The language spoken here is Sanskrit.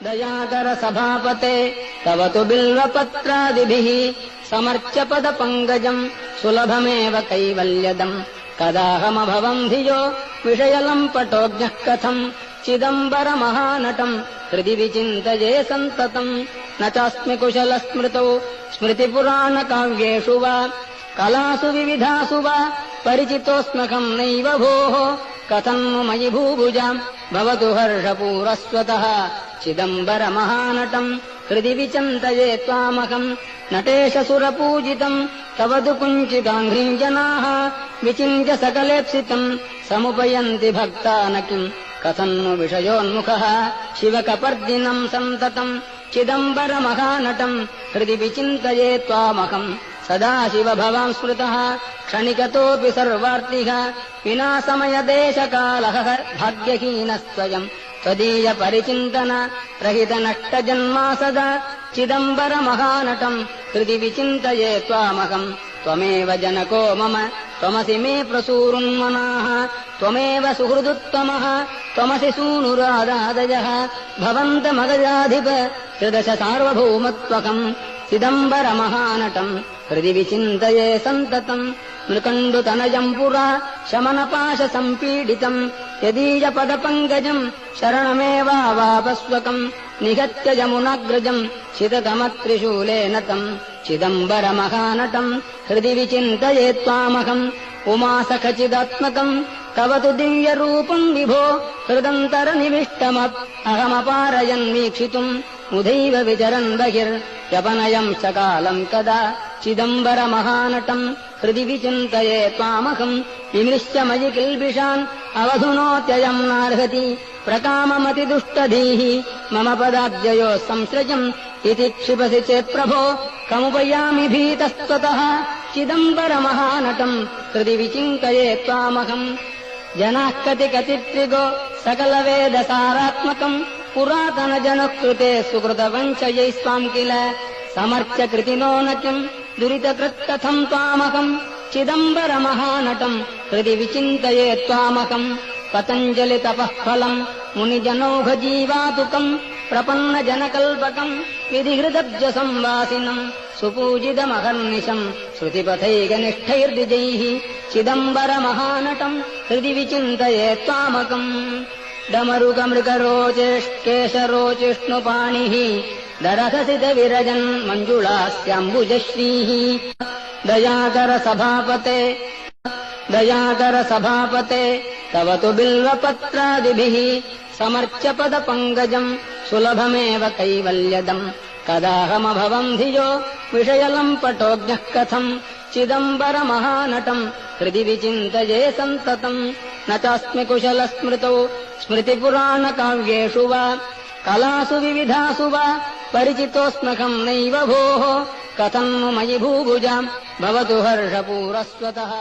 दयाकर सभापते तव तु बिल्वपत्रादिभिः समर्च्य पदपङ्कजम् सुलभमेव कैवल्यदम् कदाहमभवम् धियो विषयलम्पटोऽज्ञः कथम् चिदम्बरमहानटम् हृदि विचिन्तये सन्ततम् न चास्मि कुशलस्मृतौ स्मृतिपुराणकाव्येषु वा कलासु विविधासु वा परिचितोऽस्म्यहम् नैव भोः कथम् मयि भूभुजाम् भवतु हर्षपूरस्वतः चिदम्बरमहानटम् हृदि विचिन्तये त्वामहम् नटेश सुरपूजितम् तव तु कुञ्चिताङ्घ्रिम् जनाः विचिन्त्य सकलेप्सितम् समुपयन्ति भक्ता न किम् कथम् नु विषयोन्मुखः शिवकपर्दिनम् सन्ततम् चिदम्बरमहानटम् हृदि विचिन्तये त्वामहम् सदा शिव भवान् स्मृतः क्षणिकतोऽपि सर्वार्तिः विना समयदेशकालः भाग्यहीनस्त्वयम् त्वदीय परिचिन्तन रहित नष्टजन्मा सदा चिदम्बरमहानटम् हृदि विचिन्तये त्वामहम् त्वमेव जनको मम त्वमसि मे प्रसूरुन्मनाः त्वमेव सुहृदुत्तमः त्वमसि सूनुरादादयः भवन्तमगजाधिप त्रिदश सार्वभौमत्वकम् चिदम्बरमहानटम् हृदि विचिन्तये सन्ततम् मृकण्डुतनयम् पुरा शमनपाशसम्पीडितम् यदीयपदपङ्कजम् शरणमेवावापस्वकम् निहत्य यमुनाग्रजम् शिततमत्रिशूलेन तम् चिदम्बरमहानटम् हृदि विचिन्तये त्वामहम् उमासखचिदात्मकम् तव तु दिव्यरूपम् विभो हृदन्तरनिविष्टमप् अहमपारयन्वीक्षितुम् मुदैव विचरन् बहिर्यपनयम् च कालम् कदा चिदम्बरमहानटम् हृदि विचिन्तये त्वामहम् विमृश्य मयि किल्बिषान् अवधुनोत्ययम् नार्हति प्रकाममतिदुष्टधीः मम पदाब्जयोः संसृजम् इति क्षिपसि चेत्प्रभो कमुपयामि भीतस्त्वतः चिदम्बरमहानटम् हृदि विचिन्तये त्वामहम् जनाः कतिकतित्रिगो सकलवेदसारात्मकम् पुरातनजनकृते सुकृतवञ्चयै स्वाम् किल समर्च्य कृतिनो न किम् दुरितकृत्कथम् त्वामहम् चिदम्बरमहानटम् हृदि विचिन्तये त्वामहम् पतञ्जलितपःफलम् मुनिजनौघजीवातुकम् प्रपन्नजनकल्पकम् विधिहृदब्जसंवासिनम् सुपूजितमहर्निशम् श्रुतिपथैकनिष्ठैर्द्विजैः चिदम्बरमहानटम् हृदि विचिन्तये त्वामकम् डमरुकमृगरोचेष्केशरोचिष्णुपाणिः दरहसितविरजन् मञ्जुळास्याम्बुजश्रीः दयाकर सभापते तव तु बिल्वपत्रादिभिः समर्च्य पदपङ्कजम् सुलभमेव कैवल्यदम् कदाहमभवम् धियो विषयलम्पटोऽज्ञः कथम् चिदम्बरमहानटम् हृदि विचिन्तये सन्ततम् न चास्मि कुशलस्मृतौ स्मृतिपुराणकाव्येषु वा कलासु विविधासु वा परिचितोऽस्म्यहम् नैव भोः कथम् नु मयि भूभुजाम् भवतु हर्षपूरस्वतः।